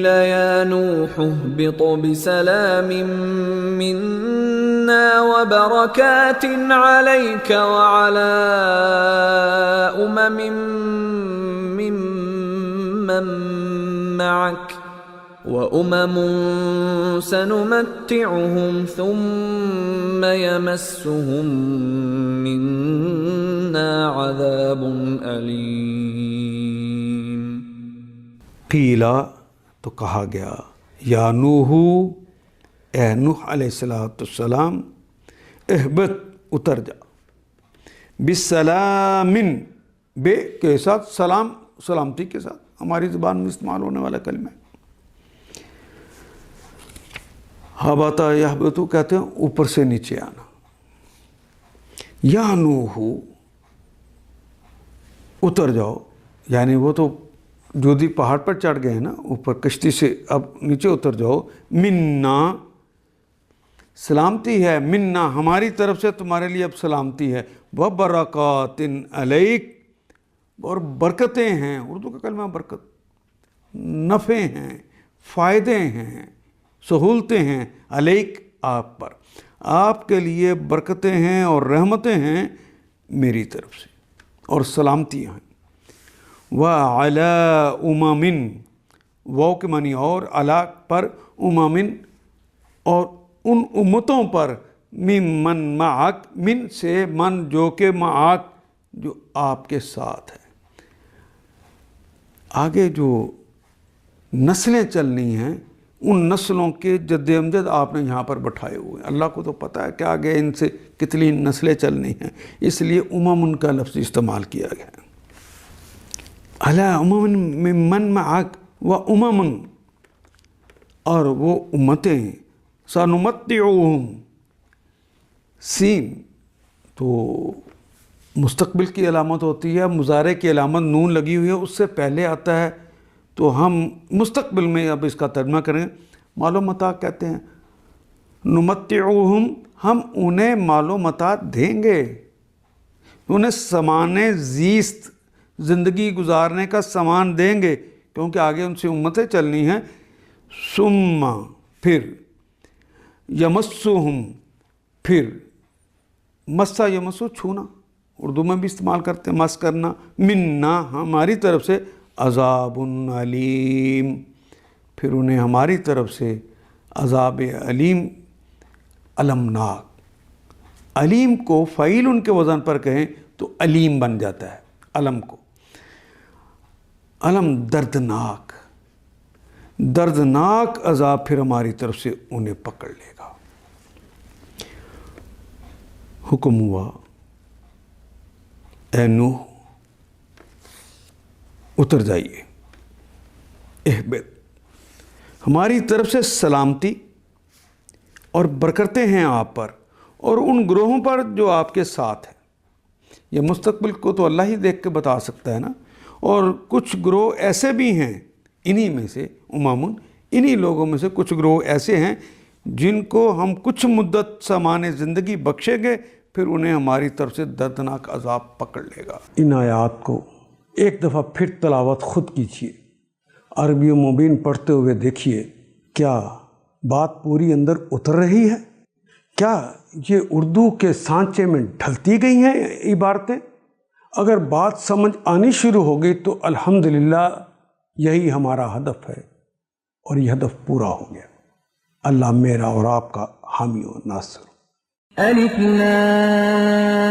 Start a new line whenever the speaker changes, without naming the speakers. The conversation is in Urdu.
قیل یا نوح اهبط بسلام منا وبرکات علیک وعلی ممن معک وَأُمَمٌ سَنُمَتِّعُهُمْ ثُمَّ يَمَسُّهُم مِّنَّا عَذَابٌ أَلِيمٌ۔
قیلا تو کہا گیا، یا نوح، اے نوح علیہ السلام، اہبط اتر جا، بسلام، بے کے ساتھ سلام، سلامتی کے ساتھ، ہماری زبان میں استعمال ہونے والا کلمہ ہے۔ ہبتا یہبطو کہتے ہیں اوپر سے نیچے آنا۔ یا نوح، اتر جاؤ، یعنی وہ تو جودھی پہاڑ پر چڑھ گئے ہیں نا اوپر کشتی سے، اب نیچے اتر جاؤ۔ منا، سلامتی ہے، منا ہماری طرف سے تمہارے لیے اب سلامتی ہے، وبرکات علیک، اور برکتیں ہیں، اردو کا کلمہ برکت، نفع ہیں، فائدے ہیں، سہولتیں ہیں، علیک آپ پر، آپ کے لیے برکتیں ہیں اور رحمتیں ہیں میری طرف سے، اور سلامتیاں ہیں۔ وَعَلَىٰ أُمَمٍ، وہ کے معنی اور، علا پر، أُمَمٍ اور ان امتوں پر، ممن معک، من سے من جو کہ معک جو آپ کے ساتھ ہے۔ آگے جو نسلیں چلنی ہیں ان نسلوں کے جد امجد آپ نے یہاں پر بٹھائے ہوئے ہیں۔ اللہ کو تو پتہ ہے کہ آگے ان سے کتنی نسلیں چلنی ہیں، اس لیے امم کا لفظ استعمال کیا گیا ہے۔ علی امم ممن معک و امم، اور وہ امتیں، سنمتعہم، سین تو مستقبل کی علامت ہوتی ہے، مضارع کی علامت نون لگی ہوئی ہے، اس سے پہلے آتا ہے، تو ہم مستقبل میں اب اس کا ترجمہ کریں۔ مال و متاع کہتے ہیں، نمتعہم، ہم انہیں مال و متاع دیں گے، انہیں سامان زیست، زندگی گزارنے کا سامان دیں گے، کیونکہ آگے ان سے امتیں چلنی ہیں۔ ثم، پھر، یمسہم، پھر، مسا یمسو چھونا، اردو میں بھی استعمال کرتے ہیں، مس کرنا، منا ہماری طرف سے، عذاب علیم، پھر انہیں ہماری طرف سے عذاب علیم، المناک۔ علیم کو فعیل ان کے وزن پر کہیں تو علیم بن جاتا ہے، علم کو، علم دردناک، دردناک عذاب پھر ہماری طرف سے انہیں پکڑ لے گا۔ حکم ہوا، اے نوح اتر جائیے، اہبط، ہماری طرف سے سلامتی اور برکتیں ہیں آپ پر اور ان گروہوں پر جو آپ کے ساتھ ہیں۔ یہ مستقبل کو تو اللہ ہی دیکھ کے بتا سکتا ہے نا، اور کچھ گروہ ایسے بھی ہیں، انہی میں سے امامن، انہی لوگوں میں سے کچھ گروہ ایسے ہیں جن کو ہم کچھ مدت سامان زندگی بخشیں گے، پھر انہیں ہماری طرف سے دردناک عذاب پکڑ لے گا۔ ان آیات کو ایک دفعہ پھر تلاوت خود کیجیے، عربی و مبین پڑھتے ہوئے دیکھیے، کیا بات پوری اندر اتر رہی ہے؟ کیا یہ اردو کے سانچے میں ڈھلتی گئی ہیں عبارتیں؟ اگر بات سمجھ آنی شروع ہوگی تو الحمدللہ یہی ہمارا ہدف ہے، اور یہ ہدف پورا ہو گیا۔ اللہ میرا اور آپ کا حامی و ناصر۔
الف لام